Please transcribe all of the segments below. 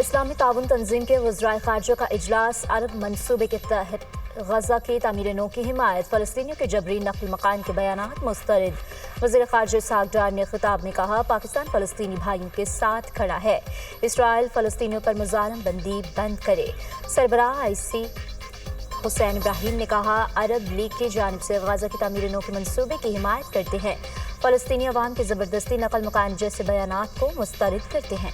اسلامی تعاون تنظیم کے وزرائے خارجہ کا اجلاس عرب منصوبے کے تحت غزہ کی تعمیر نو کی حمایت، فلسطینیوں کے جبری نقل مکان کے بیانات مسترد۔ وزیر خارجہ اسحاق ڈار نے خطاب میں کہا، پاکستان فلسطینی بھائیوں کے ساتھ کھڑا ہے، اسرائیل فلسطینیوں پر مظالم بندی بند کرے۔ سربراہ IC حسین ابراہیم نے کہا، عرب لیگ کی جانب سے غزہ کی تعمیر نو کے منصوبے کی حمایت کرتے ہیں، فلسطینی عوام کے زبردستی نقل مکان جیسے بیانات کو مسترد کرتے ہیں۔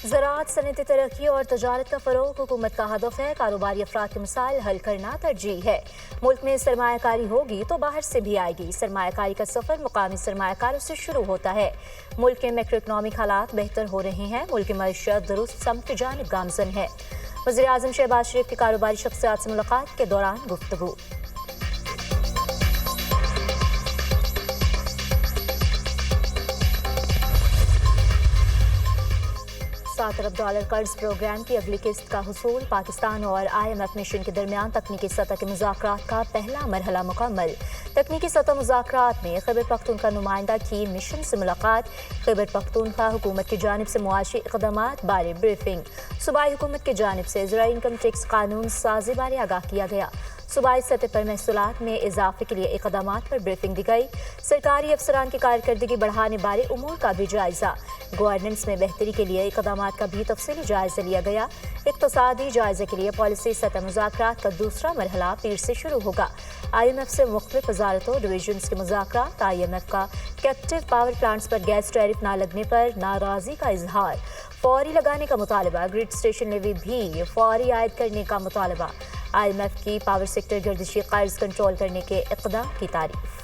زراعت، صنعتی ترقی اور تجارت کا فروغ حکومت کا ہدف ہے، کاروباری افراد کے مسائل حل کرنا ترجیح ہے۔ ملک میں سرمایہ کاری ہوگی تو باہر سے بھی آئے گی، سرمایہ کاری کا سفر مقامی سرمایہ کاروں سے شروع ہوتا ہے۔ ملک کے میکرو اکنامک حالات بہتر ہو رہے ہیں، ملک کی معیشت درست سمت کی جانب گامزن ہے۔ وزیر اعظم شہباز شریف کی کاروباری شخصیات سے ملاقات کے دوران گفتگو۔ $7 ارب قرض پروگرام کی اگلی قسط کا حصول، پاکستان اور IMF مشن کے درمیان تکنیکی سطح کے مذاکرات کا پہلا مرحلہ مکمل۔ تکنیکی سطح مذاکرات میں خیبر پختونخوا نمائندہ کی مشن سے ملاقات، خیبر پختونخوا حکومت کی جانب سے معاشی اقدامات بارے بریفنگ، صوبائی حکومت کی جانب سے زرعی انکم ٹیکس قانون سازی بارے آگاہ کیا گیا۔ صوبائی سطح پر محصولات میں اضافے کے لیے اقدامات پر بریفنگ دی گئی۔ سرکاری افسران کی کارکردگی بڑھانے بارے امور کا بھی جائزہ، گورننس میں بہتری کے لیے اقدامات کا بھی تفصیلی جائزہ لیا گیا۔ اقتصادی جائزے کے لیے پالیسی سطح مذاکرات کا دوسرا مرحلہ پیر سے شروع ہوگا۔ IMF سے مختلف وزارتوں ڈویژنز کے مذاکرات، IMF کا کیپٹیو پاور پلانٹس پر گیس ٹیرف نہ لگنے پر ناراضی کا اظہار، فوری لگانے کا مطالبہ، گرڈ اسٹیشن لیوی بھی فوری عائد کرنے کا مطالبہ، IMF کی پاور سیکٹر گردشی قرض کنٹرول کرنے کے اقدام کی تعریف۔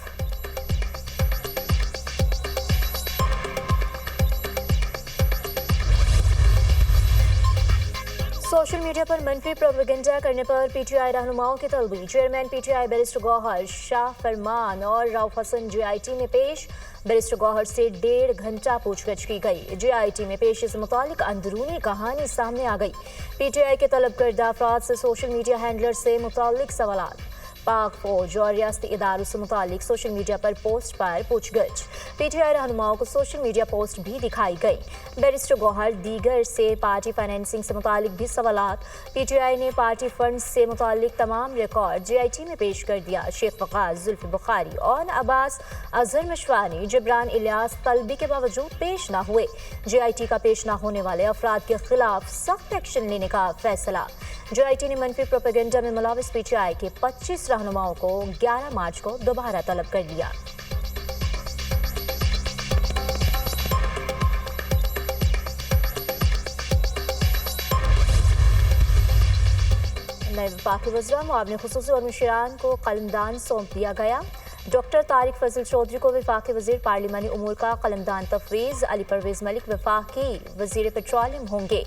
سوشل میڈیا پر منفی پروپیگنڈا کرنے پر PTI رہنماؤں کی طلبی، چیئرمین PTI بیرسٹر گوہر شاہ فرمان اور رؤف حسن GIT میں پیش، بیرسٹر گوہر سے 1.5 گھنٹہ پوچھ گچھ کی گئی۔ GIT میں پیشی سے متعلق اندرونی کہانی سامنے آ گئی۔ PTI کے طلب کردہ افراد سے سوشل میڈیا ہینڈلر سے متعلق سوالات، پاک فوج اور ریاستی اداروں سے متعلق سوشل میڈیا پر پوسٹ پر پوچھ گچھ، PTI رہنماؤں کو سوشل میڈیا پوسٹ بھی دکھائی گئی۔ بیرسٹر گوہر دیگر سے پارٹی فائنینسنگ سے متعلق بھی سوالات، PTI نے پارٹی فنڈز سے متعلق تمام ریکارڈ GIT میں پیش کر دیا۔ شیخ وقاص، زلفی بخاری، اون عباس، اظہر مشوانی، جبران الیاس طلبی کے باوجود پیش نہ ہوئے۔ GIT کا پیش نہ ہونے والے افراد کے خلاف سخت ایکشن لینے کا فیصلہ۔ GIT نے منفی پروپیگنڈا میں ملوث PTI کے 25 رہنماؤں کو 11 مارچ کو دوبارہ طلب کر لیا۔ نئے وفاقی وزراء، معاون خصوصی اور مشیران کو قلمدان سونپ دیا گیا۔ ڈاکٹر طارق فضل چودھری کو وفاقی وزیر پارلیمانی امور کا قلمدان تفویض، علی پرویز ملک وفاقی وزیر پیٹرولیم ہوں گے،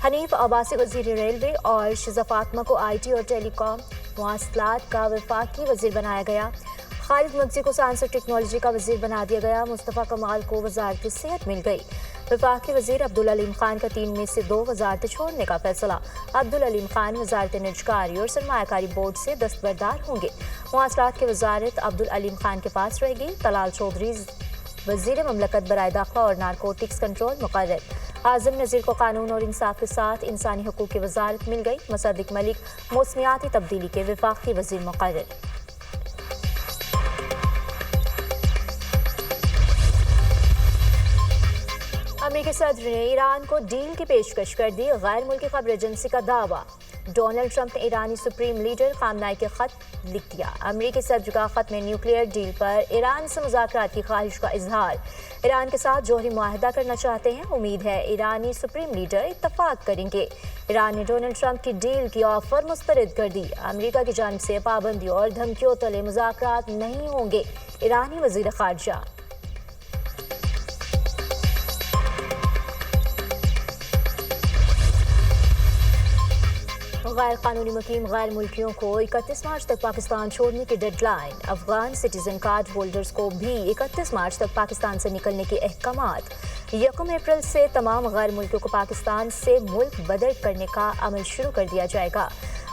حنیف عباسی وزیر ریلوے اور شزا فاطمہ کو IT اور ٹیلی کام مواصلات کا وفاقی وزیر بنایا گیا۔ خالد مگسی کو سائنس اور ٹیکنالوجی کا وزیر بنا دیا گیا۔ مصطفیٰ کمال کو وزارت صحت مل گئی۔ وفاقی وزیر عبدالعلیم خان کا 3 میں سے 2 وزارتیں چھوڑنے کا فیصلہ، عبدالعلیم خان وزارت نجکاری اور سرمایہ کاری بورڈ سے دستبردار ہوں گے۔ مواصلات کی وزارت عبدالعلیم خان کے پاس رہے گی۔ طلال چودھری وزیر مملکت برائے داخلہ اور نارکوٹکس کنٹرول مقرر۔ اعظم نذیر کو قانون اور انصاف کے ساتھ انسانی حقوق کی وزارت مل گئی۔ مصدق ملک موسمیاتی تبدیلی کے وفاقی وزیر مقرر۔ امریکی صدر نے ایران کو ڈیل کی پیشکش کر دی، غیر ملکی خبر ایجنسی کا دعویٰ۔ ڈونلڈ ٹرمپ نے ایرانی سپریم لیڈر خامنائی کے خط لکھ دیا۔ امریکی صدر کا خط میں نیوکلیئر ڈیل پر ایران سے مذاکرات کی خواہش کا اظہار، ایران کے ساتھ جوہری معاہدہ کرنا چاہتے ہیں، امید ہے ایرانی سپریم لیڈر اتفاق کریں گے۔ ایران نے ڈونلڈ ٹرمپ کی ڈیل کی آفر مسترد کر دی۔ امریکہ کی جانب سے پابندیوں اور دھمکیوں تلے مذاکرات نہیں ہوں گے، ایرانی وزیر خارجہ۔ غیر قانونی مقیم غیر ملکیوں کو 31 مارچ تک پاکستان چھوڑنے کی deadline, Afghan citizen card holders کو بھی 31 مارچ تک پاکستان سے نکلنے کے احکامات۔ 1 اپریل سے تمام غیر ملکیوں کو پاکستان سے ملک بدر کرنے کا عمل شروع کر دیا جائے گا۔